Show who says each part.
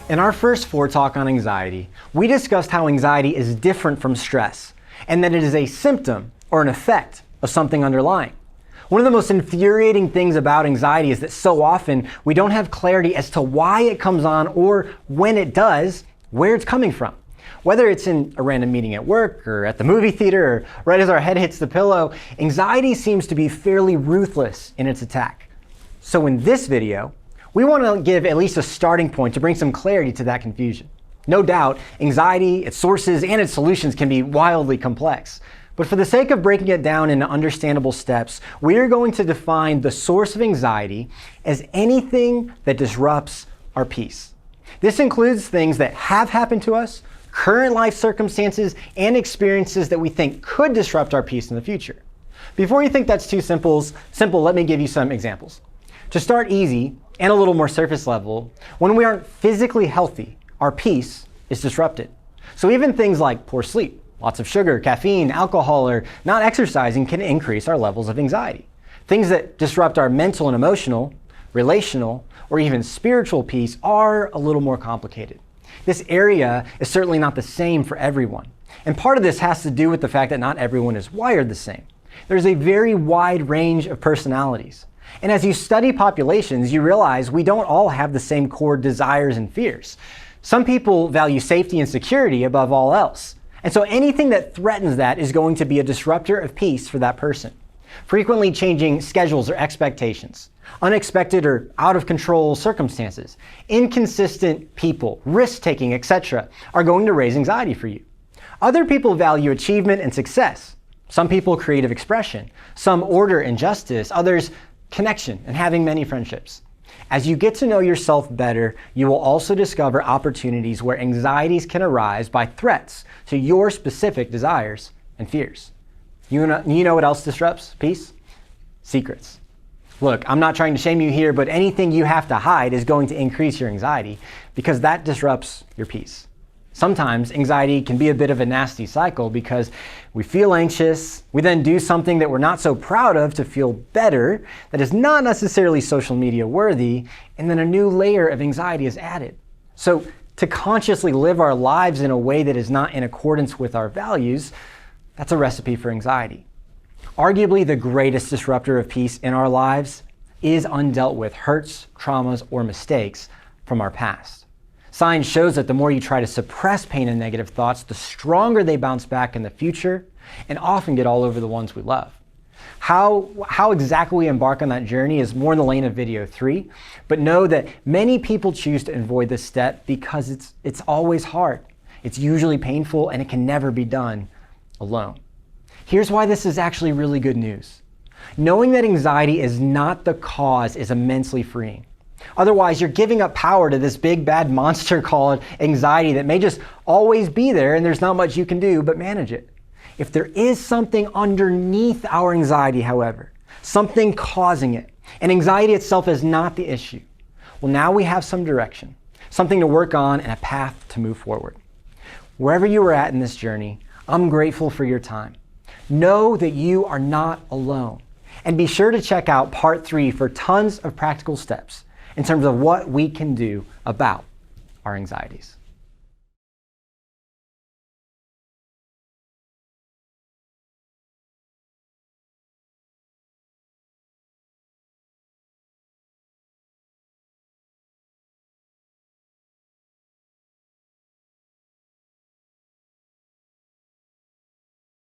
Speaker 1: In our first talk on anxiety, we discussed how anxiety is different from stress, and that it is a symptom or an effect of something underlying. One of the most infuriating things about anxiety is that so often we don't have clarity as to why it comes on, or when it does, where it's coming from. Whether it's in a random meeting at work or at the movie theater or right as our head hits the pillow, anxiety seems to be fairly ruthless in its attack. So in this video, we want to give at least a starting point to bring some clarity to that confusion. No doubt, anxiety, its sources, and its solutions can be wildly complex. But for the sake of breaking it down into understandable steps, we are going to define the source of anxiety as anything that disrupts our peace. This includes things that have happened to us, current life circumstances, and experiences that we think could disrupt our peace in the future. Before you think that's too simple, let me give you some examples. To start easy and a little more surface level, when we aren't physically healthy, our peace is disrupted. So even things like poor sleep, lots of sugar, caffeine, alcohol, or not exercising can increase our levels of anxiety. Things that disrupt our mental and emotional, relational, or even spiritual peace are a little more complicated. This area is certainly not the same for everyone. And part of this has to do with the fact that not everyone is wired the same. There's a very wide range of personalities. And as you study populations, you realize we don't all have the same core desires and fears. Some people value safety and security above all else. And so anything that threatens that is going to be a disruptor of peace for that person. Frequently changing schedules or expectations, unexpected or out of control circumstances, inconsistent people, risk-taking, etc. are going to raise anxiety for you. Other people value achievement and success. Some people creative expression, some order and justice, others connection and having many friendships. As you get to know yourself better, you will also discover opportunities where anxieties can arise by threats to your specific desires and fears. You know what else disrupts peace? Secrets. Look, I'm not trying to shame you here, but anything you have to hide is going to increase your anxiety because that disrupts your peace. Sometimes anxiety can be a bit of a nasty cycle because we feel anxious, we then do something that we're not so proud of to feel better, that is not necessarily social media worthy, and then a new layer of anxiety is added. So to consciously live our lives in a way that is not in accordance with our values, that's a recipe for anxiety. Arguably the greatest disruptor of peace in our lives is undealt with hurts, traumas, or mistakes from our past. Science shows that the more you try to suppress pain and negative thoughts, the stronger they bounce back in the future and often get all over the ones we love. How exactly we embark on that journey is more in the lane of video 3, but know that many people choose to avoid this step because it's always hard. It's usually painful and it can never be done alone. Here's why this is actually really good news. Knowing that anxiety is not the cause is immensely freeing. Otherwise, you're giving up power to this big bad monster called anxiety that may just always be there and there's not much you can do but manage it. If there is something underneath our anxiety, however, something causing it, and anxiety itself is not the issue, well, now we have some direction, something to work on and a path to move forward. Wherever you are at in this journey, I'm grateful for your time. Know that you are not alone. And be sure to check out part 3 for tons of practical steps in terms of what we can do about our anxieties.